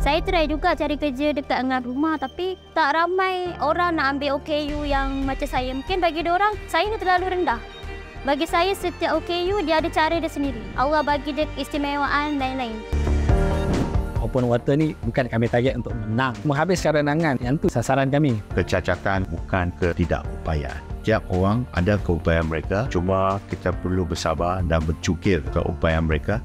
Saya try juga cari kerja dekat dengan rumah tapi tak ramai orang nak ambil OKU yang macam saya. Mungkin bagi diorang, saya ni terlalu rendah. Bagi saya, setiap OKU dia ada cara dia sendiri. Allah bagi dia keistimewaan lain-lain. Open water ni bukan kami target untuk menang, menghabiskan renangan. Yang tu sasaran kami. Kecacatan bukan ketidakupayaan. Setiap orang ada keupayaan mereka, cuma kita perlu bersabar dan bercukir keupayaan mereka.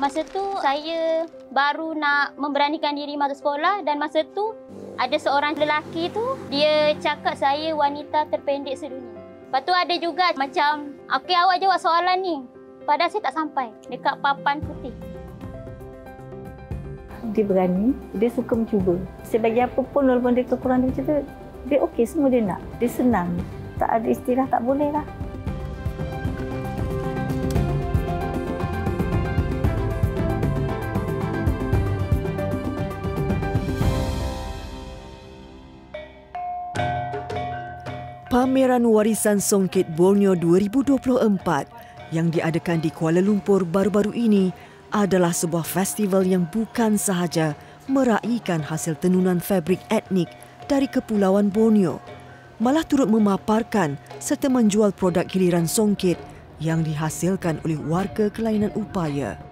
Masa tu saya baru nak memberanikan diri masuk sekolah dan masa tu ada seorang lelaki tu dia cakap saya wanita terpendek sedunia. Lepas tu ada juga macam, okey awak jawab soalan ni. Padahal saya tak sampai dekat papan putih. Dia berani, dia suka mencuba. Sebagai apa pun walaupun dia kekurangan macam tu, dia okey semua dia nak. Dia senang. Tak ada istilah tak boleh lah. Pameran Warisan Songket Borneo 2024 yang diadakan di Kuala Lumpur baru-baru ini adalah sebuah festival yang bukan sahaja meraihkan hasil tenunan fabrik etnik dari Kepulauan Borneo, malah turut memaparkan serta menjual produk giliran songket yang dihasilkan oleh warga kelainan upaya.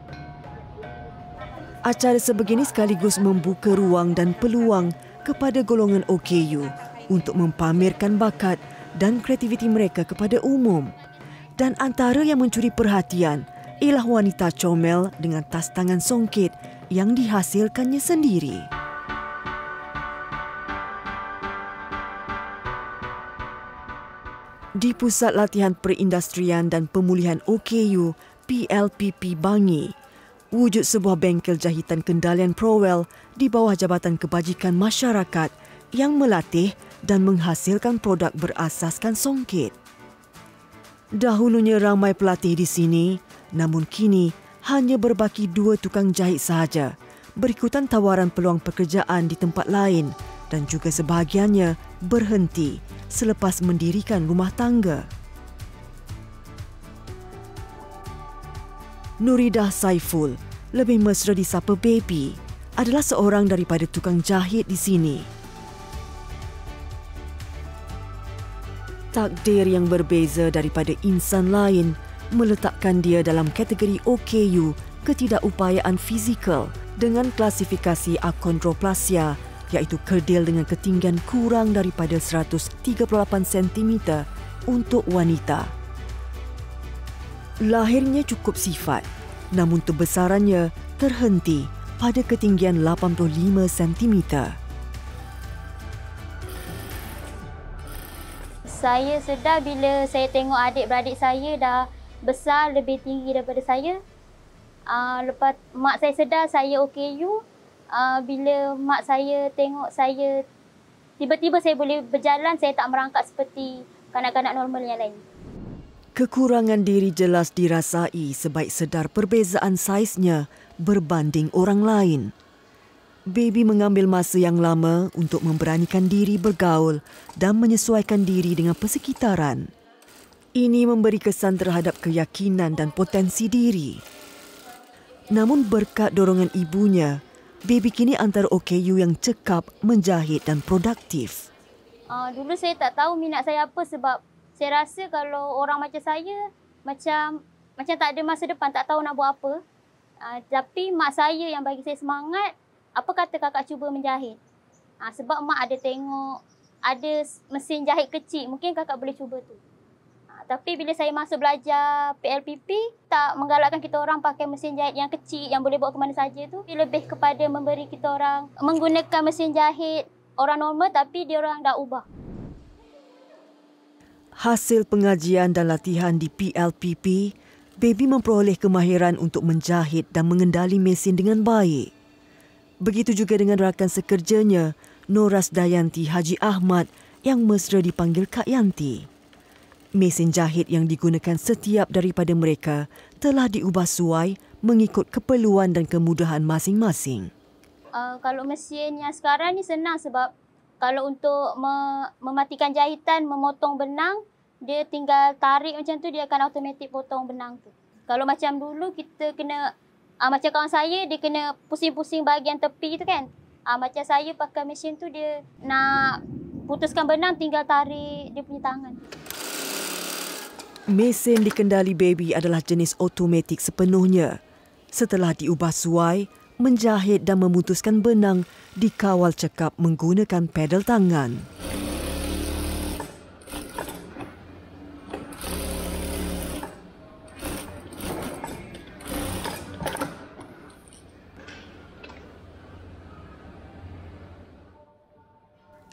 Acara sebegini sekaligus membuka ruang dan peluang kepada golongan OKU untuk mempamerkan bakat dan kreativiti mereka kepada umum. Dan antara yang mencuri perhatian ialah wanita comel dengan tas tangan songket yang dihasilkannya sendiri. Di Pusat Latihan Perindustrian dan Pemulihan OKU PLPP Bangi, wujud sebuah bengkel jahitan kendalian Prowell di bawah Jabatan Kebajikan Masyarakat yang melatih dan menghasilkan produk berasaskan songket. Dahulunya ramai pelatih di sini, namun kini hanya berbaki 2 tukang jahit sahaja, berikutan tawaran peluang pekerjaan di tempat lain dan juga sebahagiannya berhenti selepas mendirikan rumah tangga. Nuridah Saiful, lebih mesra disapa Baby, adalah seorang daripada tukang jahit di sini. Takdir yang berbeza daripada insan lain meletakkan dia dalam kategori OKU ketidakupayaan fizikal dengan klasifikasi achondroplasia, iaitu kerdil dengan ketinggian kurang daripada 138 cm untuk wanita. Lahirnya cukup sifat, namun kebesarannya terhenti pada ketinggian 85 cm. Saya sedar bila saya tengok adik-beradik saya dah besar, lebih tinggi daripada saya. Lepas mak saya sedar saya OKU, bila mak saya tengok saya, tiba-tiba saya boleh berjalan, saya tak merangkak seperti kanak-kanak normal yang lain. Kekurangan diri jelas dirasai sebaik sedar perbezaan saiznya berbanding orang lain. Baby mengambil masa yang lama untuk memberanikan diri bergaul dan menyesuaikan diri dengan persekitaran. Ini memberi kesan terhadap keyakinan dan potensi diri. Namun berkat dorongan ibunya, Baby kini antara OKU yang cekap, menjahit dan produktif. Dulu saya tak tahu minat saya apa sebab saya rasa kalau orang macam saya macam tak ada masa depan, tak tahu nak buat apa. Tapi mak saya yang bagi saya semangat. Apa kata kakak cuba menjahit? Sebab mak ada tengok, ada mesin jahit kecil. Mungkin kakak boleh cuba tu. Tapi bila saya masuk belajar PLPP, tak menggalakkan kita orang pakai mesin jahit yang kecil, yang boleh bawa ke mana saja tu. Lebih kepada memberi kita orang menggunakan mesin jahit orang normal tapi dia orang dah ubah. Hasil pengajian dan latihan di PLPP, Baby memperoleh kemahiran untuk menjahit dan mengendali mesin dengan baik. Begitu juga dengan rakan sekerjanya, Noras Dayanti Haji Ahmad yang mesra dipanggil Kak Yanti. Mesin jahit yang digunakan setiap daripada mereka telah diubah suai mengikut keperluan dan kemudahan masing-masing. Kalau mesin yang sekarang ni senang sebab kalau untuk mematikan jahitan, memotong benang, dia tinggal tarik macam tu, dia akan automatik potong benang tu. Kalau macam dulu kita kena, macam kawan saya, dia kena pusing-pusing bahagian tepi tu kan. Macam saya pakai mesin tu, dia nak putuskan benang, tinggal tarik dia punya tangan. Mesin dikendali Baby adalah jenis automatik sepenuhnya. Setelah diubah suai, menjahit dan memutuskan benang dikawal cekap menggunakan pedal tangan.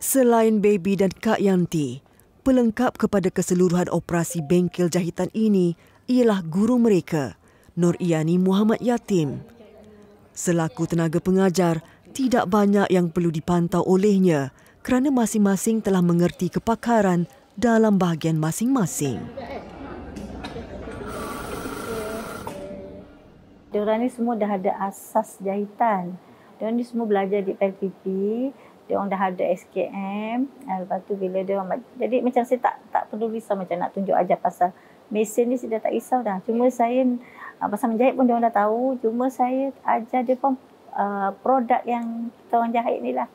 Selain Baby dan Kak Yanti, pelengkap kepada keseluruhan operasi bengkel jahitan ini ialah guru mereka, Nur Iyani Muhammad Yatim. Selaku tenaga pengajar, tidak banyak yang perlu dipantau olehnya kerana masing-masing telah mengerti kepakaran dalam bahagian masing-masing. Diorang ni semua dah ada asas jahitan. Diorang ni semua belajar di PLPP. Diorang dah ada SKM. Lepas tu bila diorang... Jadi macam saya tak perlu risau macam nak tunjuk ajar pasal mesin ni saya dah tak risau dah. Cuma saya... pasal menjahit pun diorang dah tahu. Cuma saya ajar dia pun produk yang kita orang jahit ni lah.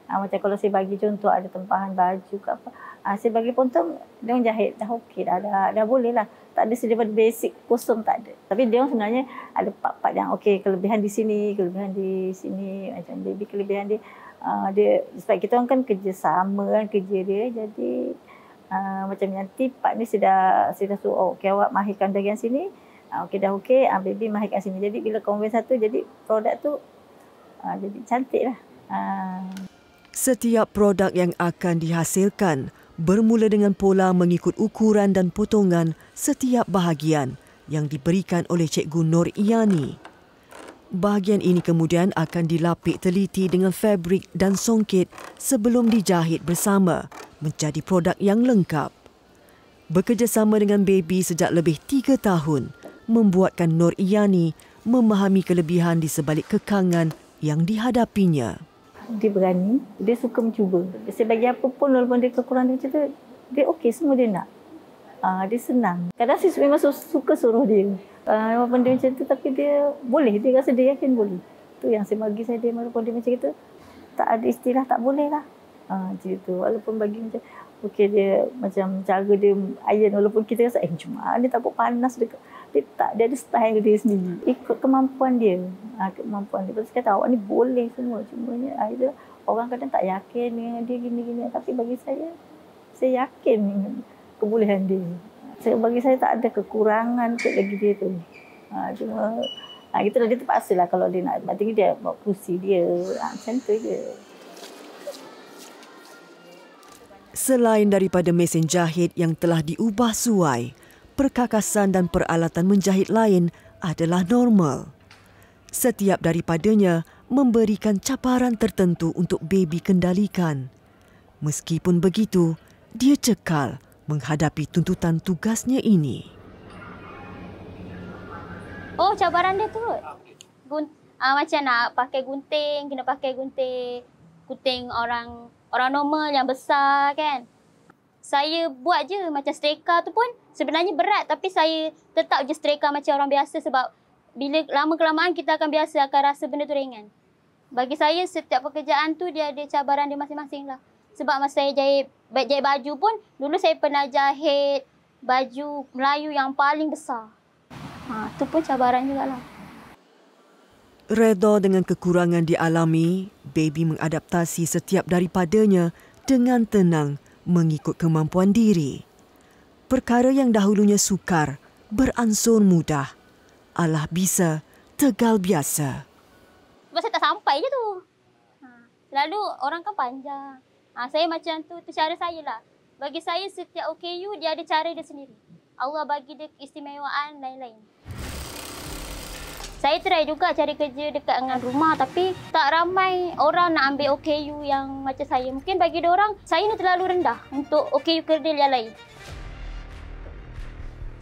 Macam kalau saya bagi contoh ada tempahan baju ke apa. Saya bagi potong, diorang jahit dah okey dah boleh lah. Tak ada daripada basic kosong tak ada. Tapi diorang sebenarnya ada part-part yang okey, kelebihan di sini, macam Baby kelebihan dia. Sebab kita orang kan kerjasama kan kerja dia. Jadi macam nanti part ni saya dah suruh, okey awak mahirkan bahagian sini. Okey dah okey, Baby mahirkan sini. Jadi bila combine satu, jadi produk tu jadi cantik lah. Setiap produk yang akan dihasilkan bermula dengan pola mengikut ukuran dan potongan setiap bahagian yang diberikan oleh Cikgu Nur Iyani. Bahagian ini kemudian akan dilapik teliti dengan fabrik dan songket sebelum dijahit bersama menjadi produk yang lengkap. Bekerjasama dengan Baby sejak lebih 3 tahun membuatkan Nur Iyani memahami kelebihan di sebalik kekangan yang dihadapinya. Dia berani, dia suka mencuba. Saya bagi apa pun walaupun dia kekurangan dia cerita, dia okey, semua dia nak. Dia senang. Kadang saya memang suka suruh dia. Walaupun dia macam tu tapi dia boleh, dia rasa dia yakin boleh. Tu yang saya bagi saya dia walaupun dia macam itu, tak ada istilah tak boleh lah. Macam tu. Walaupun bagi macam, okey dia macam cara dia iron walaupun kita rasa, macam mana dia takut panas dekat. Dia tak, dia ada style dia sendiri. Ikut kemampuan dia. Kemampuan dia. Lepas kata awak ni boleh semua. Cumanya akhirnya orang kadang tak yakin dengan dia gini-gini. Tapi bagi saya yakin dengan kebolehan dia. Bagi saya tak ada kekurangan kot lagi dia tu. Cuma itulah dia terpaksa lah kalau dia nak. Berarti dia bawa kerusi dia. Macam tu je. Selain daripada mesin jahit yang telah diubah suai, perkakasan dan peralatan menjahit lain adalah normal. Setiap daripadanya memberikan cabaran tertentu untuk Baby kendalikan. Meskipun begitu, dia kekal menghadapi tuntutan tugasnya ini. Oh, cabaran dia tu. Macam nak pakai gunting, kena pakai gunting orang normal yang besar kan. Saya buat je macam streka tu pun sebenarnya berat tapi saya tetap je streka macam orang biasa sebab bila lama-kelamaan kita akan biasa akan rasa benda tu ringan. Bagi saya setiap pekerjaan tu dia ada cabaran dia masing-masing lah. Sebab masa saya jahit baju pun dulu saya pernah jahit baju Melayu yang paling besar. Tu pun cabaran jugalah. Redha dengan kekurangan dialami, Baby mengadaptasi setiap daripadanya dengan tenang mengikut kemampuan diri. Perkara yang dahulunya sukar beransur mudah. Alah bisa, tegal biasa. Sebab saya tak sampai je tu. Lalu orang kan panjang. Saya macam tu cara saya lah. Bagi saya setiap OKU dia ada cara dia sendiri. Allah bagi dia keistimewaan lain-lain. Saya try juga cari kerja dekat dengan rumah tapi tak ramai orang nak ambil OKU yang macam saya. Mungkin bagi diorang, saya ni terlalu rendah untuk OKU kerdil yang lain.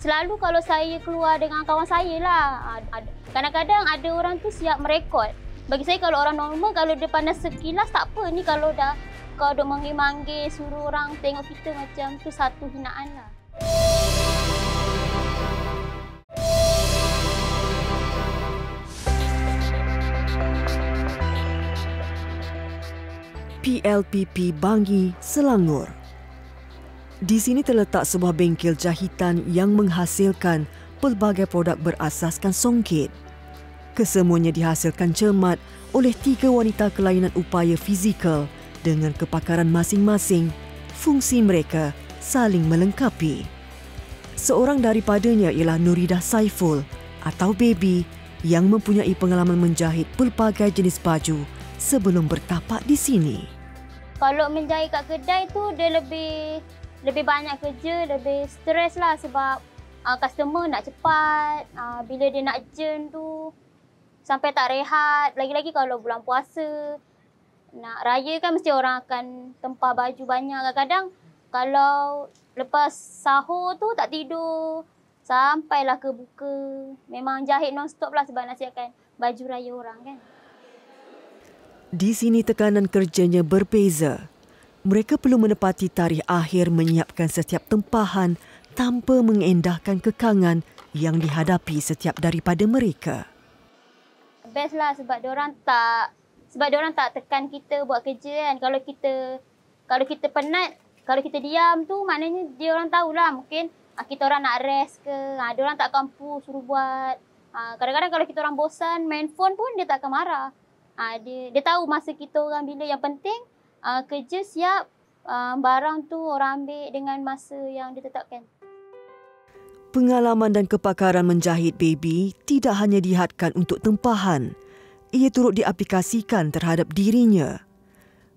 Selalu kalau saya keluar dengan kawan saya lah, kadang-kadang ada orang tu siap merekod. Bagi saya kalau orang normal, kalau dia pandang sekilas tak apa ni, kalau duk manggil-manggil suruh orang tengok kita macam tu satu hinaan lah. PLPP Bangi, Selangor. Di sini terletak sebuah bengkel jahitan yang menghasilkan pelbagai produk berasaskan songket. Kesemuanya dihasilkan cermat oleh 3 wanita kelainan upaya fizikal dengan kepakaran masing-masing. Fungsi mereka saling melengkapi. Seorang daripadanya ialah Nuridah Saiful atau Baby yang mempunyai pengalaman menjahit pelbagai jenis baju sebelum bertapak di sini. Kalau menjahit kat kedai tu dia lebih banyak kerja, lebih stres lah sebab customer nak cepat, bila dia nak urgent tu sampai tak rehat. Lagi-lagi kalau bulan puasa, nak raya kan mesti orang akan tempah baju banyak. Kadang-kadang kalau lepas sahur tu tak tidur sampailah ke buka. Memang jahit non-stop lah sebab nak siapkan baju raya orang kan. Di sini tekanan kerjanya berbeza. Mereka perlu menepati tarikh akhir menyiapkan setiap tempahan tanpa mengendahkan kekangan yang dihadapi setiap daripada mereka. Best lah sebab diorang tak tekan kita buat kerja kan. Kalau kita penat, kalau kita diam tu maknanya diorang tahulah mungkin kita orang nak rest ke. Diorang tak akan push suruh buat. Kadang-kadang kalau kita orang bosan main phone pun dia tak akan marah. Dia tahu masa kita orang bila. Yang penting kerja siap, barang tu orang ambil dengan masa yang ditetapkan. Pengalaman dan kepakaran menjahit Baby tidak hanya dihadkan untuk tempahan. Ia turut diaplikasikan terhadap dirinya.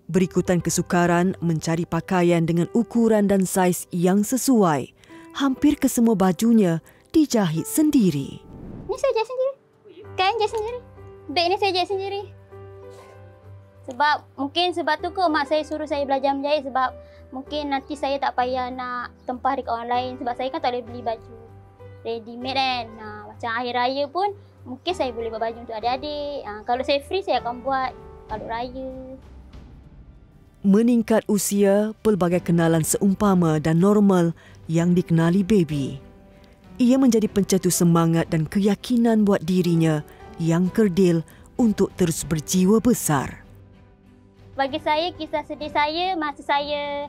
Berikutan kesukaran mencari pakaian dengan ukuran dan saiz yang sesuai. Hampir kesemua bajunya dijahit sendiri. Ni saya jahit sendiri. Kain jahit sendiri. Beg ni saya jahit sendiri. Sebab tu ke mak saya suruh saya belajar menjahit sebab mungkin nanti saya tak payah nak tempah dekat orang lain sebab saya kan tak boleh beli baju ready made kan. Macam akhir raya pun mungkin saya boleh buat baju untuk adik-adik. Kalau saya free saya akan buat kalau raya. Meningkat usia, pelbagai kenalan seumpama dan normal yang dikenali Baby. Ia menjadi pencetus semangat dan keyakinan buat dirinya yang kerdil untuk terus berjiwa besar. Bagi saya, kisah sedih saya masa saya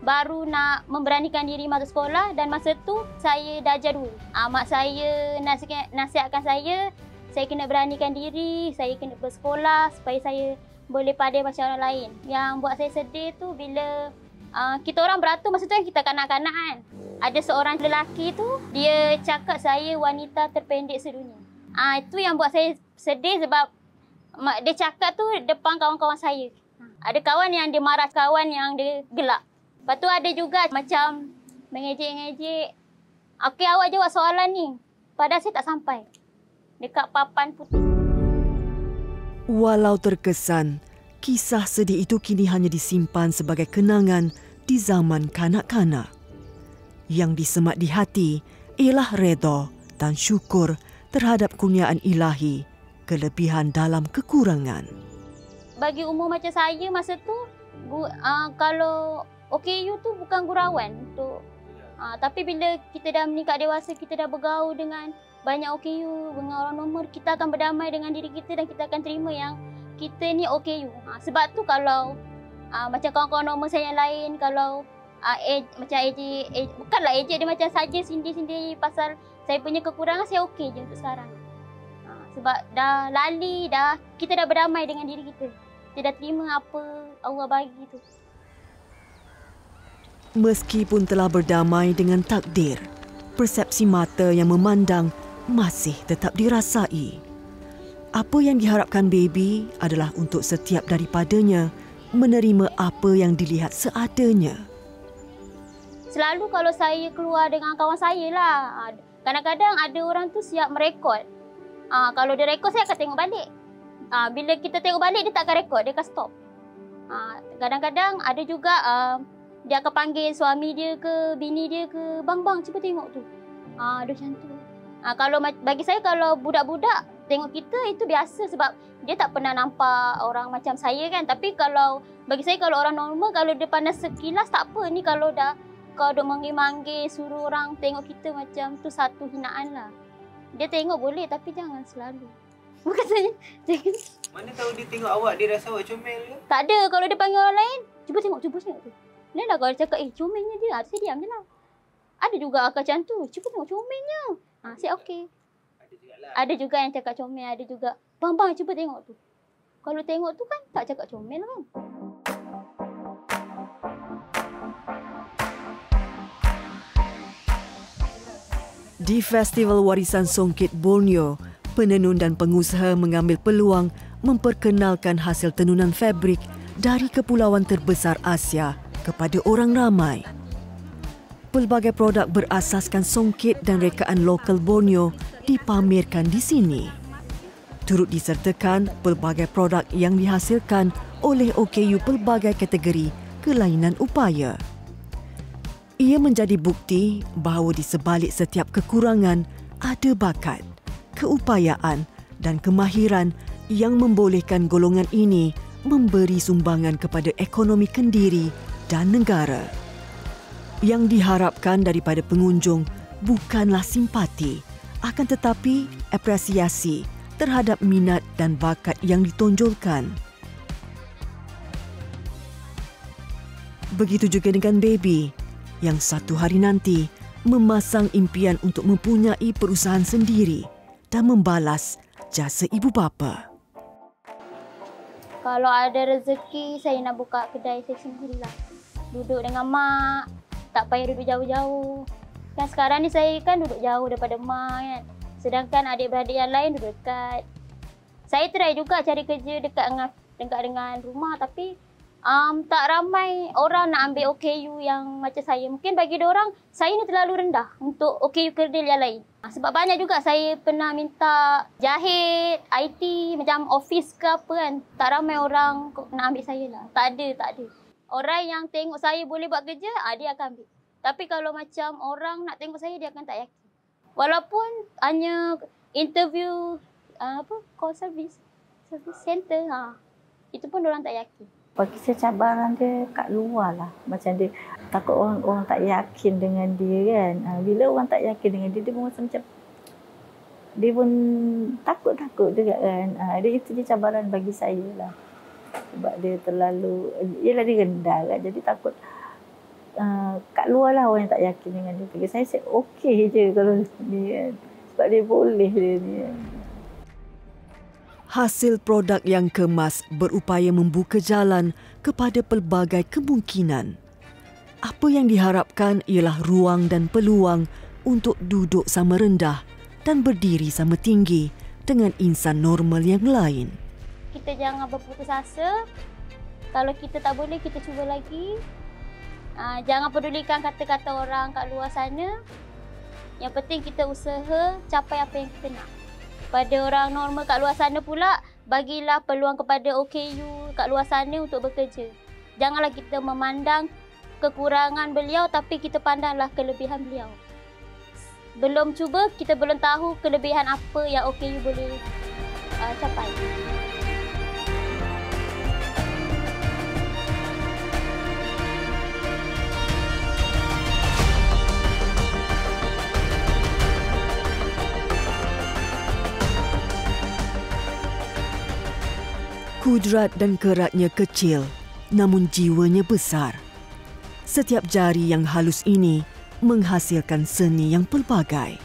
baru nak memberanikan diri masuk sekolah dan masa tu saya dah ajar dulu. Mak saya nasihatkan saya kena beranikan diri, saya kena bersekolah supaya saya boleh pandai macam orang lain. Yang buat saya sedih tu bila kita orang beratur masa tu kan kita kanak-kanak kan. Ada seorang lelaki tu, dia cakap saya wanita terpendek sedunia. Itu yang buat saya sedih sebab dia cakap tu depan kawan-kawan saya. Ada kawan yang dia marah, kawan yang dia gelak. Lepas tu ada juga macam mengejek-ngejek. Okey, awak jawab soalan ni. Padahal saya tak sampai. Dekat papan putih. Walau terkesan, kisah sedih itu kini hanya disimpan sebagai kenangan di zaman kanak-kanak. Yang disemat di hati ialah redha dan syukur terhadap kurniaan ilahi, kelebihan dalam kekurangan. Bagi umur macam saya masa tu, kalau OKU tu bukan gurauan untuk tapi bila kita dah meningkat dewasa, kita dah bergaul dengan banyak OKU, dengan orang normal, kita akan berdamai dengan diri kita dan kita akan terima yang kita ni OKU. Sebab tu kalau macam kawan-kawan normal saya yang lain, kalau macam bukanlah ejek, dia macam saja sindir-sindir pasal saya punya kekurangan, saya okey je untuk sekarang. Sebab dah lali, kita dah berdamai dengan diri kita. Kita dah terima apa Allah bagi tu. Meskipun telah berdamai dengan takdir, persepsi mata yang memandang masih tetap dirasai. Apa yang diharapkan Baby adalah untuk setiap daripadanya menerima apa yang dilihat seadanya. Selalu kalau saya keluar dengan kawan saya lah, kadang-kadang ada orang tu siap merekod. Kalau dia rekod, saya akan tengok balik. Bila kita tengok balik, dia tak akan rekod, dia akan stop. Kadang-kadang ada juga dia akan panggil suami dia ke bini dia ke, bang cuba tengok tu. Dia macam tu. Kalau bagi saya, kalau budak-budak tengok kita itu biasa sebab dia tak pernah nampak orang macam saya kan. Tapi kalau bagi saya, kalau orang normal, kalau dia pandang sekilas tak apa. Ni kalau dah kau duk manggil-manggil suruh orang tengok kita macam tu, satu hinaan lah. Dia tengok boleh tapi jangan selalu. Bukan saya. Mana tahu dia tengok awak, dia rasa awak comel ke? Tak ada. Kalau dia panggil orang lain, cuba tengok tu. Ni lah kalau dia cakap, comelnya dia. Saya diam je lah. Ada juga akak macam tu. Cuba tengok comelnya. Saya okey. Ada juga yang cakap comel. Ada juga, bang cuba tengok tu. Kalau tengok tu kan tak cakap comel kan. Di Festival Warisan Songket Borneo, penenun dan pengusaha mengambil peluang memperkenalkan hasil tenunan fabrik dari kepulauan terbesar Asia kepada orang ramai. Pelbagai produk berasaskan songket dan rekaan lokal Borneo dipamerkan di sini. Turut disertakan pelbagai produk yang dihasilkan oleh OKU pelbagai kategori kelainan upaya. Ia menjadi bukti bahawa di sebalik setiap kekurangan ada bakat, keupayaan dan kemahiran yang membolehkan golongan ini memberi sumbangan kepada ekonomi kendiri dan negara. Yang diharapkan daripada pengunjung bukanlah simpati, akan tetapi apresiasi terhadap minat dan bakat yang ditonjolkan. Begitu juga dengan Baby yang satu hari nanti memasang impian untuk mempunyai perusahaan sendiri dan membalas jasa ibu bapa. Kalau ada rezeki, saya nak buka kedai saya sendirilah. Duduk dengan mak, tak payah duduk jauh-jauh. Kan sekarang ni saya kan duduk jauh daripada mak kan. Sedangkan adik-beradik yang lain duduk dekat. Saya try juga cari kerja dekat dengan rumah tapi tak ramai orang nak ambil OKU yang macam saya. Mungkin bagi diorang, saya ni terlalu rendah untuk OKU kerdil yang lain. Sebab banyak juga saya pernah minta jahit, IT, macam office ke apa kan. Tak ramai orang nak ambil saya lah. Tak ada. Orang yang tengok saya boleh buat kerja, dia akan ambil. Tapi kalau macam orang nak tengok saya, dia akan tak yakin. Walaupun hanya interview, call service center, itu pun orang tak yakin. Bagi saya cabaran dia kat luar lah. Macam dia takut orang tak yakin dengan dia kan. Bila orang tak yakin dengan dia, dia pun macam dia pun takut juga kan. Itu je cabaran bagi saya lah. Sebab dia terlalu, dia rendah kan. Jadi takut kat luar lah orang yang tak yakin dengan dia. Bagi saya okey je kalau dia kan. Sebab dia boleh dia ni kan. Hasil produk yang kemas berupaya membuka jalan kepada pelbagai kemungkinan. Apa yang diharapkan ialah ruang dan peluang untuk duduk sama rendah dan berdiri sama tinggi dengan insan normal yang lain. Kita jangan berputus asa. Kalau kita tak boleh, kita cuba lagi. Jangan pedulikan kata-kata orang kat luar sana. Yang penting kita usaha capai apa yang kita nak. Pada orang normal kat luar sana pula, bagilah peluang kepada OKU kat luar sana untuk bekerja. Janganlah kita memandang kekurangan beliau tapi kita pandanglah kelebihan beliau. Belum cuba, kita belum tahu kelebihan apa yang OKU boleh capai. Kudrat dan keratnya kecil, namun jiwanya besar. Setiap jari yang halus ini menghasilkan seni yang pelbagai.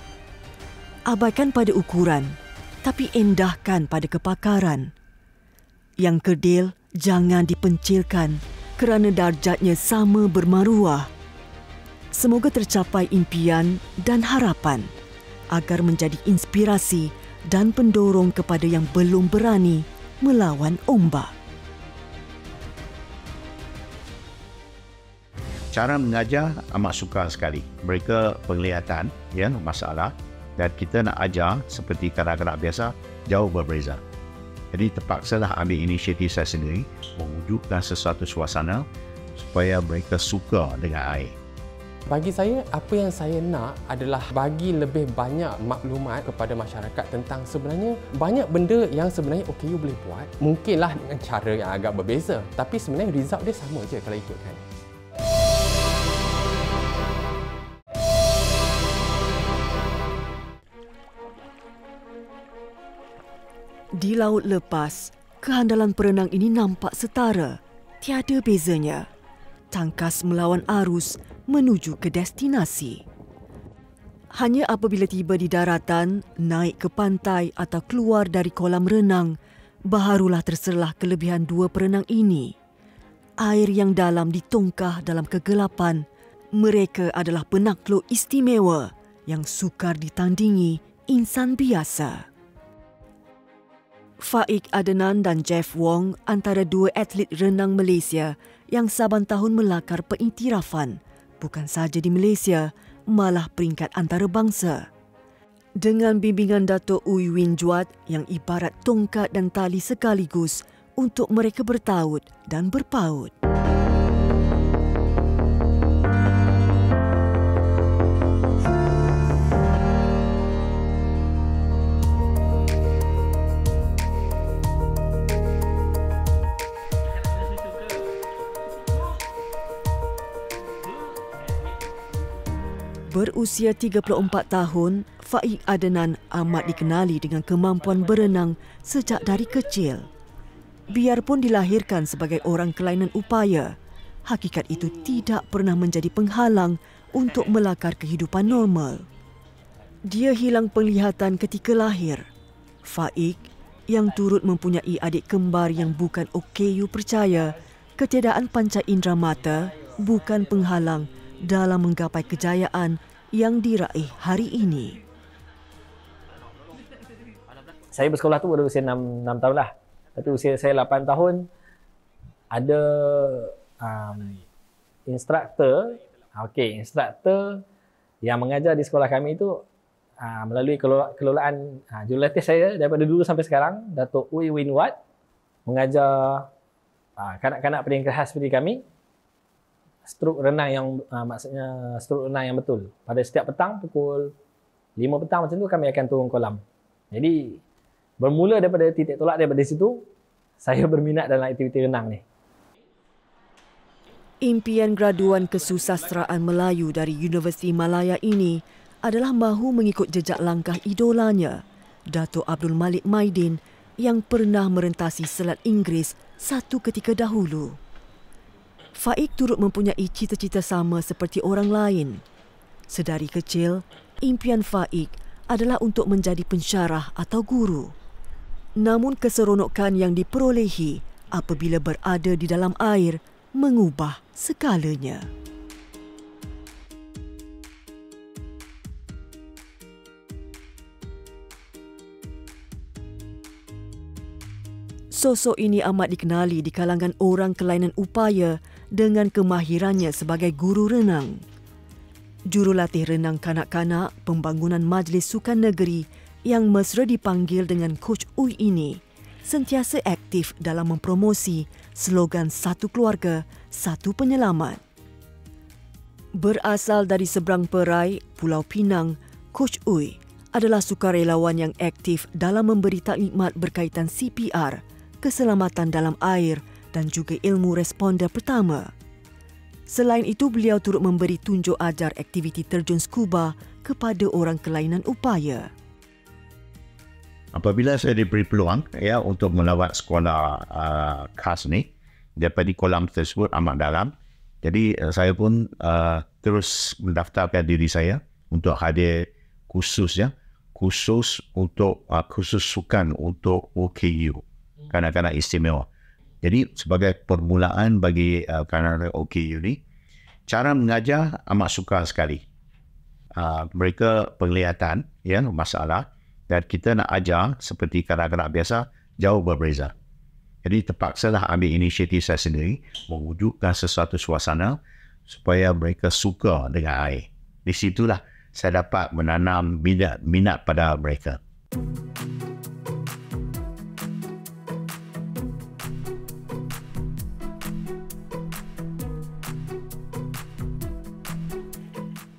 Abaikan pada ukuran, tapi endahkan pada kepakaran. Yang kerdil jangan dipencilkan kerana darjatnya sama bermaruah. Semoga tercapai impian dan harapan agar menjadi inspirasi dan pendorong kepada yang belum berani melawan ombak. Cara mengajar amat sukar sekali. Mereka penglihatan masalah dan kita nak ajar seperti kanak-kanak biasa jauh berbeza. Jadi terpaksalah ambil inisiatif saya sendiri mewujudkan sesuatu suasana supaya mereka suka dengan air. Bagi saya, apa yang saya nak adalah bagi lebih banyak maklumat kepada masyarakat tentang sebenarnya banyak benda yang sebenarnya OKU boleh buat. Mungkinlah dengan cara yang agak berbeza, tapi sebenarnya result dia sama je kalau ikutkan. Di laut lepas, kehandalan perenang ini nampak setara. Tiada bezanya. Tangkas melawan arus menuju ke destinasi. Hanya apabila tiba di daratan, naik ke pantai atau keluar dari kolam renang, barulah terserlah kelebihan dua perenang ini. Air yang dalam ditongkah dalam kegelapan. Mereka adalah penakluk istimewa yang sukar ditandingi insan biasa. Faik Adnan dan Jeff Wong antara dua atlet renang Malaysia yang saban tahun melakar pengiktirafan, bukan sahaja di Malaysia, malah peringkat antarabangsa. Dengan bimbingan Dato' Ooi Win Juat yang ibarat tongkat dan tali sekaligus untuk mereka bertaut dan berpaut. Berusia 34 tahun, Faik Adnan amat dikenali dengan kemampuan berenang sejak dari kecil. Biarpun dilahirkan sebagai orang kelainan upaya, hakikat itu tidak pernah menjadi penghalang untuk melakar kehidupan normal. Dia hilang penglihatan ketika lahir. Faik, yang turut mempunyai adik kembar yang bukan OKU percaya, ketiadaan panca indera mata bukan penghalang dalam menggapai kejayaan yang diraih hari ini. Saya bersekolah tu baru usia 6 tahun lah. Tapi usia saya 8 tahun, ada instruktor yang mengajar di sekolah kami itu melalui kelolaan jurulatih saya daripada dulu sampai sekarang, Dato' Ooi Win Juat, mengajar kanak-kanak peringkat khas seperti kami strok renang yang maksudnya strok renang yang betul. Pada setiap petang pukul 5 petang macam tu kami akan turun kolam. Jadi bermula daripada titik tolak daripada situ, saya berminat dalam aktiviti renang ni. Impian graduan kesusasteraan Melayu dari Universiti Malaya ini adalah mahu mengikut jejak langkah idolanya, Dato' Abdul Malik Maidin yang pernah merentasi Selat Inggeris satu ketika dahulu. Faik turut mempunyai cita-cita sama seperti orang lain. Sedari kecil, impian Faik adalah untuk menjadi pensyarah atau guru. Namun keseronokan yang diperolehi apabila berada di dalam air mengubah segalanya. Sosok ini amat dikenali di kalangan orang kelainan upaya dengan kemahirannya sebagai guru renang. Jurulatih renang kanak-kanak pembangunan Majlis Sukan Negeri yang mesra dipanggil dengan Coach Ooi ini sentiasa aktif dalam mempromosi slogan satu keluarga, satu penyelamat. Berasal dari seberang perai, Pulau Pinang, Coach Ooi adalah sukarelawan yang aktif dalam memberi taklimat berkaitan CPR, keselamatan dalam air dan juga ilmu responder pertama. Selain itu, beliau turut memberi tunjuk ajar aktiviti terjun scuba kepada orang kelainan upaya. Apabila saya diberi peluang untuk melawat sekolah khas ni, daripada kolam tersebut amat dalam, jadi saya pun terus mendaftarkan diri saya untuk hadir khusus untuk khusus sukan untuk OKU, kanak-kanak istimewa. Jadi sebagai permulaan bagi kanak-kanak OKU ni, cara mengajar amat sukar sekali. Mereka penglihatan masalah, dan kita nak ajar seperti kanak-kanak biasa jauh berbeza. Jadi terpaksalah ambil inisiatif saya sendiri mewujudkan sesuatu suasana supaya mereka suka dengan air. Di situlah saya dapat menanam minat pada mereka.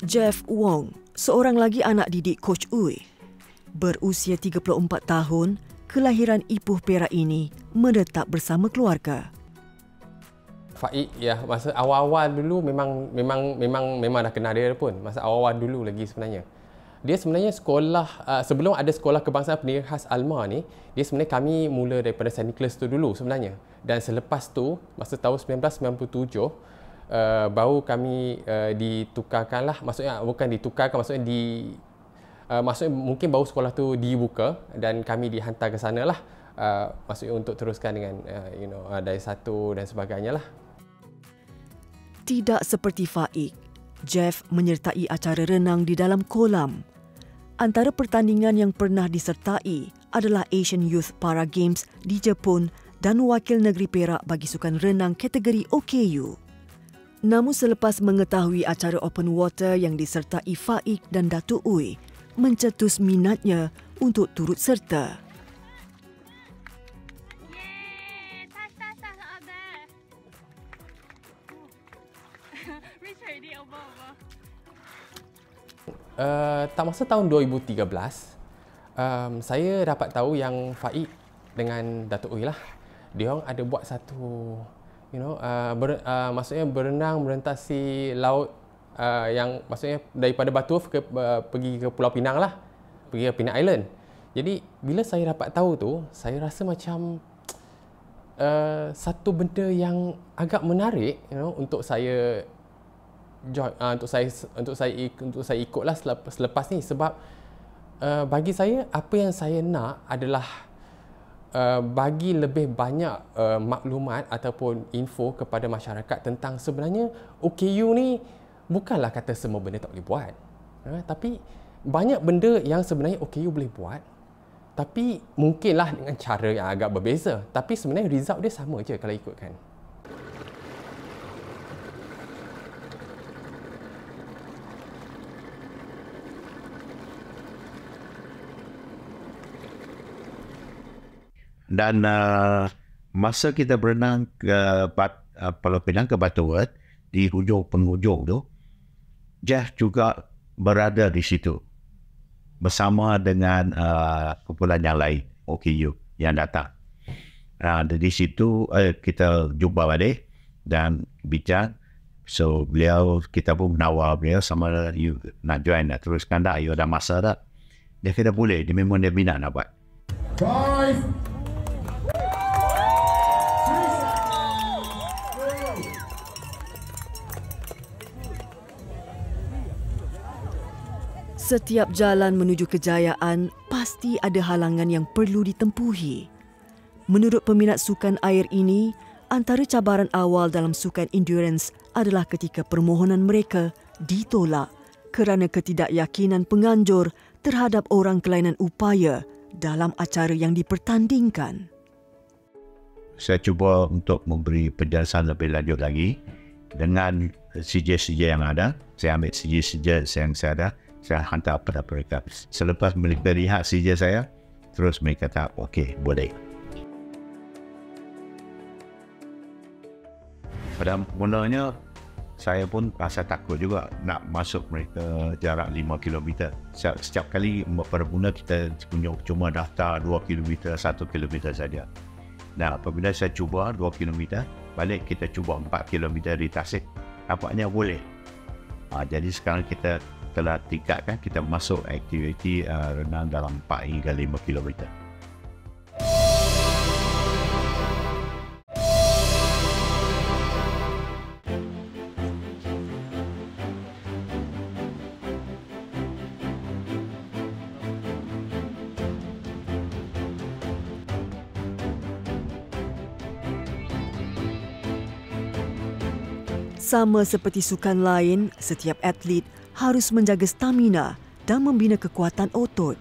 Jeff Wong, seorang lagi anak didik Coach Uy. Berusia 34 tahun, kelahiran Ipoh Perak ini menetap bersama keluarga. Faik ya, masa awal-awal dulu memang dah kenal dia pun. Masa awal-awal dulu lagi sebenarnya. Dia sebenarnya sekolah sebelum ada sekolah kebangsaan pendidikan khas Alma ni, dia sebenarnya kami mula daripada St. Nicholas tu dulu sebenarnya. Dan selepas tu masa tahun 1997 baru kami ditukarkanlah, maksudnya bukan ditukarkan, maksudnya mungkin baru sekolah tu dibuka dan kami dihantar ke sana lah, maksudnya untuk teruskan dengan dari satu dan sebagainya lah. Tidak seperti Faik, Jeff menyertai acara renang di dalam kolam. Antara pertandingan yang pernah disertai adalah Asian Youth Para Games di Jepun dan wakil negeri Perak bagi sukan renang kategori OKU. Namun selepas mengetahui acara open water yang disertai Faik dan Datuk Uy, mencetus minatnya untuk turut serta. Tak masa tahun 2013, saya dapat tahu yang Faik dengan Datuk Uy lah, dia orang ada buat satu maksudnya berenang merentasi laut, yang maksudnya daripada Batu pergi ke Pulau Pinang lah, pergi ke Penang Island. Jadi bila saya dapat tahu tu, saya rasa macam satu benda yang agak menarik, untuk saya join, untuk saya ikutlah selepas ni, sebab bagi saya apa yang saya nak adalah bagi lebih banyak maklumat ataupun info kepada masyarakat tentang sebenarnya OKU ni bukanlah kata semua benda tak boleh buat, tapi banyak benda yang sebenarnya OKU boleh buat, tapi mungkinlah dengan cara yang agak berbeza, tapi sebenarnya result dia sama je kalau ikutkan. Dan masa kita berenang ke Pulau Pinang ke Batu Wet, di hujung penghujung tu, Jeff juga berada di situ bersama dengan kumpulan yang lain, OKU yang datang. Di situ kita jumpa balik dan bincang. So kita pun menawar beliau sama you nak join, nak teruskan tak, you ada masa tak? Dia kata boleh, dia memang dia minat nak buat. 5 Setiap jalan menuju kejayaan pasti ada halangan yang perlu ditempuhi. Menurut peminat sukan air ini, antara cabaran awal dalam sukan endurance adalah ketika permohonan mereka ditolak kerana ketidakyakinan penganjur terhadap orang kelainan upaya dalam acara yang dipertandingkan. Saya cuba untuk memberi penjelasan lebih lanjut lagi dengan CJ-CJ yang ada. Saya ambil CJ-CJ yang saya ada, saya hantar kepada mereka. Selepas mereka lihat CJ saya, terus mereka kata, okey, boleh. Pada mulanya, saya pun rasa takut juga nak masuk mereka jarak 5 km. Setiap kali bermula kita cuma daftar 2 km, 1 km saja. Dan apabila saya cuba 2 km, balik kita cuba 4 km di Tasik, nampaknya boleh. Jadi sekarang kita telah tingkatkan, kita masuk aktiviti renang dalam 4 hingga 5 km. Sama seperti sukan lain, setiap atlet harus menjaga stamina dan membina kekuatan otot.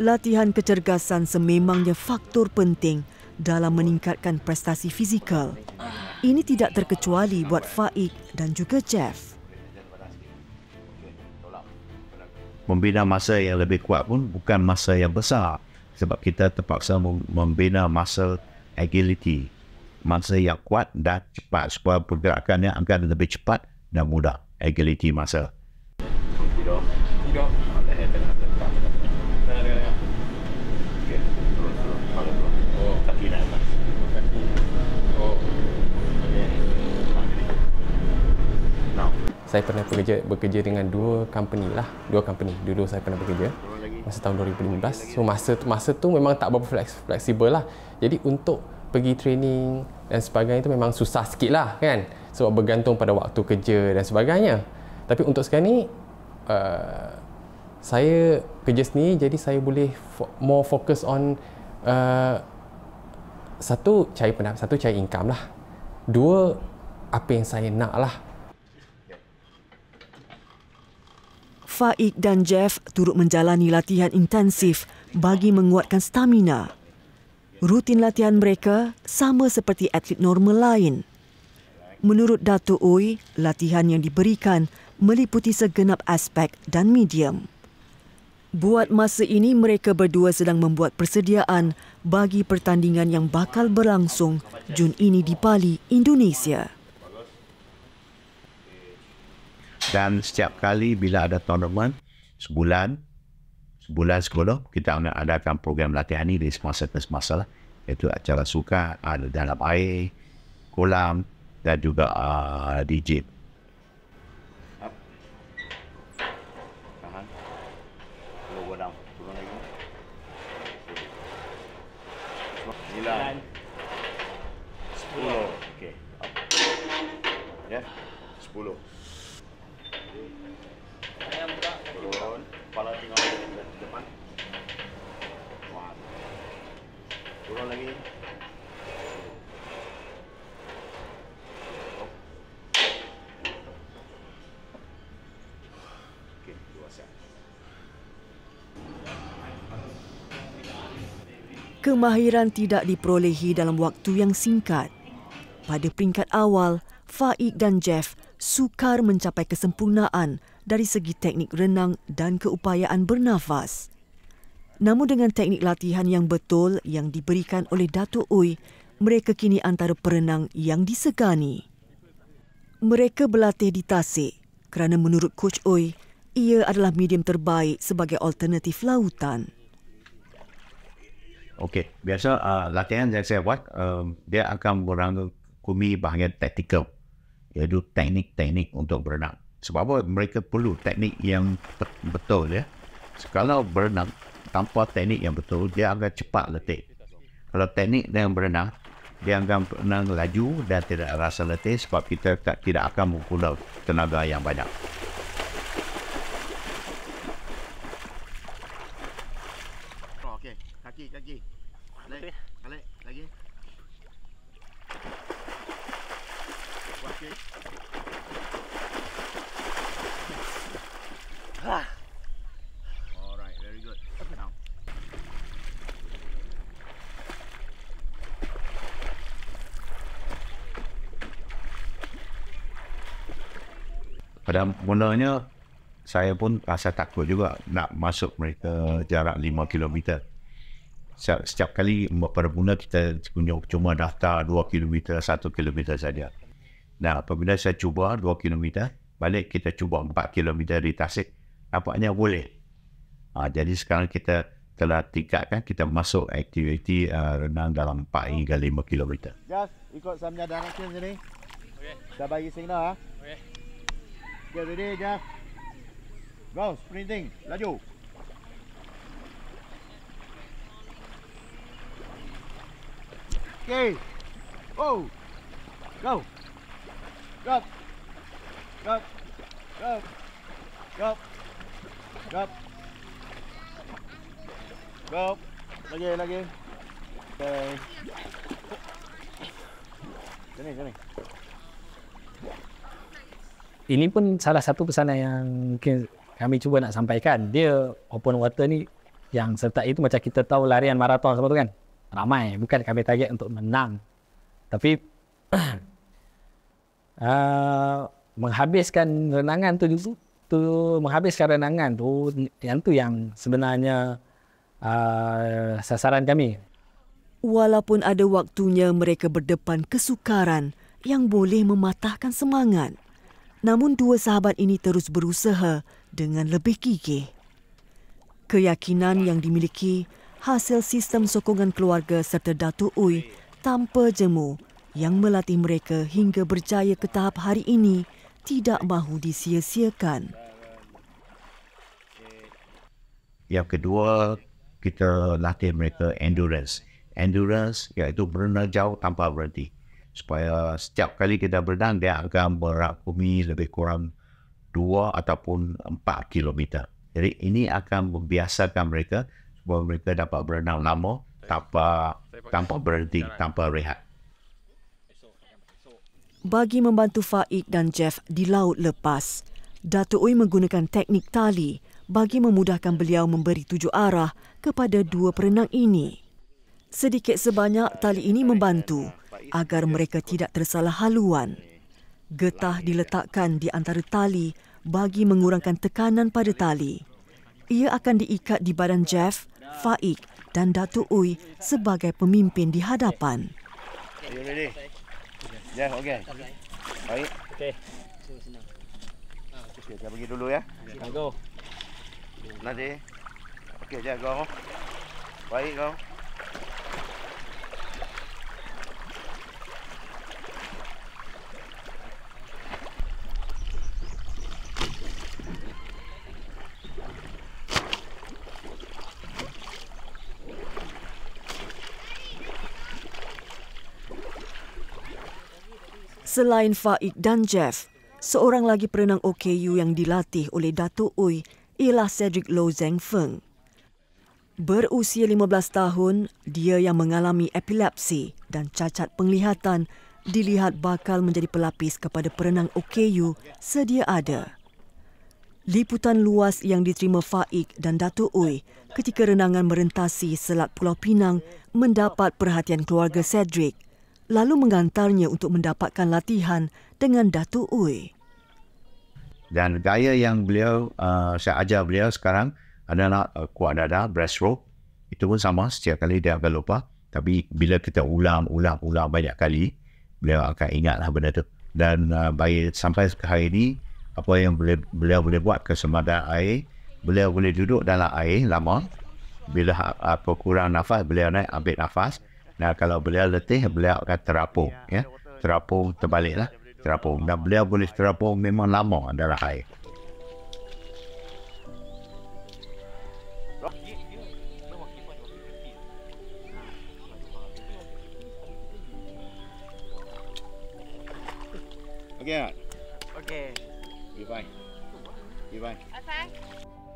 Latihan kecergasan sememangnya faktor penting dalam meningkatkan prestasi fizikal. Ini tidak terkecuali buat Faik dan juga Jeff. membina masa yang lebih kuat pun bukan masa yang besar. Sebab kita terpaksa membina masa agility. Masa yang kuat dan cepat supaya pergerakannya akan lebih cepat dan mudah. Agility masa. Tidur. Leher tengah. Okey. Turun. Kepala turun. Oh, kaki naik atas. Kaki. Oh. Okey. Now. Saya pernah bekerja dengan dua company. Dulu saya pernah bekerja masa tahun 2015. So masa tu memang tak berapa fleksibel lah. Jadi untuk pergi training dan sebagainya itu memang susah sikit lah kan. Sebab bergantung pada waktu kerja dan sebagainya. Tapi untuk sekarang ni saya kerja sendiri, jadi saya boleh more fokus on satu cari income lah. Dua, apa yang saya nak lah. Faik dan Jeff turut menjalani latihan intensif bagi menguatkan stamina. Rutin latihan mereka sama seperti atlet normal lain. Menurut Dato' Ooi, latihan yang diberikan meliputi segenap aspek dan medium. Buat masa ini, mereka berdua sedang membuat persediaan bagi pertandingan yang bakal berlangsung Jun ini di Bali, Indonesia. Dan setiap kali bila ada tournament, sebulan sebelum kita akan adakan program latihan ini di semasa lah. Iaitu acara sukan, ada dalam air, kolam dan juga di gym. Tahan. Lower down. Turun lagi. 9. 10. Okey. Ya. 10. Turun, kepala tengok ke depan. Turun lagi. Okey, 2 set. Kemahiran tidak diperolehi dalam waktu yang singkat. Pada peringkat awal, Faik dan Jeff sukar mencapai kesempurnaan dari segi teknik renang dan keupayaan bernafas. Namun dengan teknik latihan yang betul yang diberikan oleh Dato' Ooi, mereka kini antara perenang yang disegani. Mereka berlatih di tasik kerana menurut Coach Ooi, ia adalah medium terbaik sebagai alternatif lautan. Okey, biasa latihan yang saya buat, dia akan merangkumi bahagian taktikal, iaitu teknik-teknik untuk berenang. Sebab apa? Mereka perlu teknik yang betul ya. Kalau berenang tanpa teknik yang betul, dia akan cepat letih. Kalau teknik yang berenang, dia akan berenang laju dan tidak rasa letih sebab kita tidak akan menggunakan tenaga yang banyak. Okey, kaki. Balik lagi. Okey. Alright, very good. Now. Pada mulanya saya pun rasa takut juga nak masuk mereka jarak 5 km. Setiap kali pada mula kita cuma daftar 2 km, 1 km saja. Nah, apabila saya cuba 2 km, balik kita cuba 4 km di tasik, nampaknya boleh. Jadi sekarang kita telah tingkatkan, kita masuk aktiviti renang dalam 4 hingga 5 km. Jeff, ikut saya punya direction sini. Okey. Dah bagi signal Okey. Get ready, Jeff. Go, sprinting, laju. Okay. Oh. Go. Drop. Drop. Drop. Drop. Drop. Drop. Lagi. Okay. Sini. Ini pun salah satu pesanan yang kami cuba nak sampaikan. Dia open water ni yang sertai itu macam kita tahu larian maraton semua tu kan. Ramai, bukan kami target untuk menang. Tapi menghabiskan renangan tu waktu menghabiskan renangan tu, yang sebenarnya sasaran kami. Walaupun ada waktunya mereka berdepan kesukaran yang boleh mematahkan semangat, namun dua sahabat ini terus berusaha dengan lebih gigih. Keyakinan yang dimiliki hasil sistem sokongan keluarga serta Datuk Uy tanpa jemu yang melatih mereka hingga berjaya ke tahap hari ini tidak mahu disia-siakan. Yang kedua, kita latih mereka endurance. Endurance iaitu berenang jauh tanpa berhenti. Supaya setiap kali kita berenang, dia akan merangkumi lebih kurang 2 ataupun 4 kilometer. Jadi ini akan membiasakan mereka supaya mereka dapat berenang lama tanpa berhenti, tanpa rehat. Bagi membantu Faik dan Jeff di laut lepas, Datuk Uy menggunakan teknik tali bagi memudahkan beliau memberi tuju arah kepada dua perenang ini. Sedikit sebanyak tali ini membantu agar mereka tidak tersalah haluan. Getah diletakkan di antara tali bagi mengurangkan tekanan pada tali. Ia akan diikat di badan Jeff, Faik dan Datuk Uy sebagai pemimpin di hadapan. Are you ready? Ya, okey. Baik. Okey. Okey, saya pergi dulu ya. Go. Nanti. Okey, jangan go. Baik go. Selain Faik dan Jeff, seorang lagi perenang OKU yang dilatih oleh Datuk Uy ialah Cedric Low Zeng Feng. Berusia 15 tahun, dia yang mengalami epilepsi dan cacat penglihatan dilihat bakal menjadi pelapis kepada perenang OKU sedia ada. Liputan luas yang diterima Faik dan Datuk Uy ketika renangan merentasi Selat Pulau Pinang mendapat perhatian keluarga Cedric, lalu mengantarnya untuk mendapatkan latihan dengan Datuk Uy. Dan gaya yang saya ajar beliau sekarang adalah kuat dada, breaststroke. Itu pun sama, setiap kali dia akan lupa. Tapi bila kita ulang banyak kali, beliau akan ingatlah benda tu. Dan sampai ke hari ini, apa yang beliau boleh buat ke semada air, beliau boleh duduk dalam air lama. Bila kurang nafas, beliau naik ambil nafas. Nah, kalau beliau letih, beliau akan terapung. Ya? Terapung terbaliklah. Terapung. Dan beliau boleh terapung memang lama dalam air. Okey. Okey. You fine. You fine.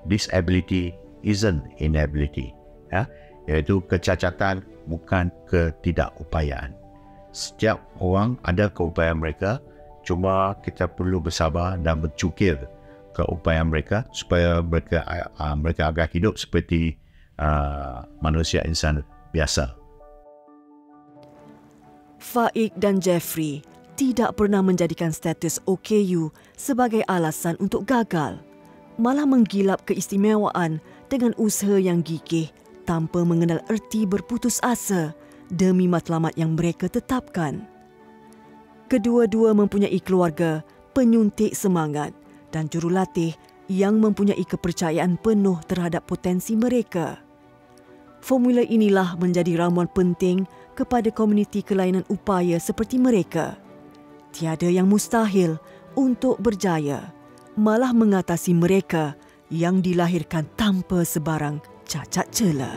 Disability isn't inability. Ya? Iaitu kecacatan bukan ketidakupayaan. Setiap orang ada keupayaan mereka, cuma kita perlu bersabar dan bercukir keupayaan mereka supaya mereka agak hidup seperti manusia insan biasa. Faik dan Jeffrey tidak pernah menjadikan status OKU sebagai alasan untuk gagal, malah menggilap keistimewaan dengan usaha yang gigih tanpa mengenal erti berputus asa demi matlamat yang mereka tetapkan. Kedua-dua mempunyai keluarga, penyuntik semangat dan jurulatih yang mempunyai kepercayaan penuh terhadap potensi mereka. Formula inilah menjadi ramuan penting kepada komuniti kelainan upaya seperti mereka. Tiada yang mustahil untuk berjaya, malah mengatasi mereka yang dilahirkan tanpa sebarang cacat celah.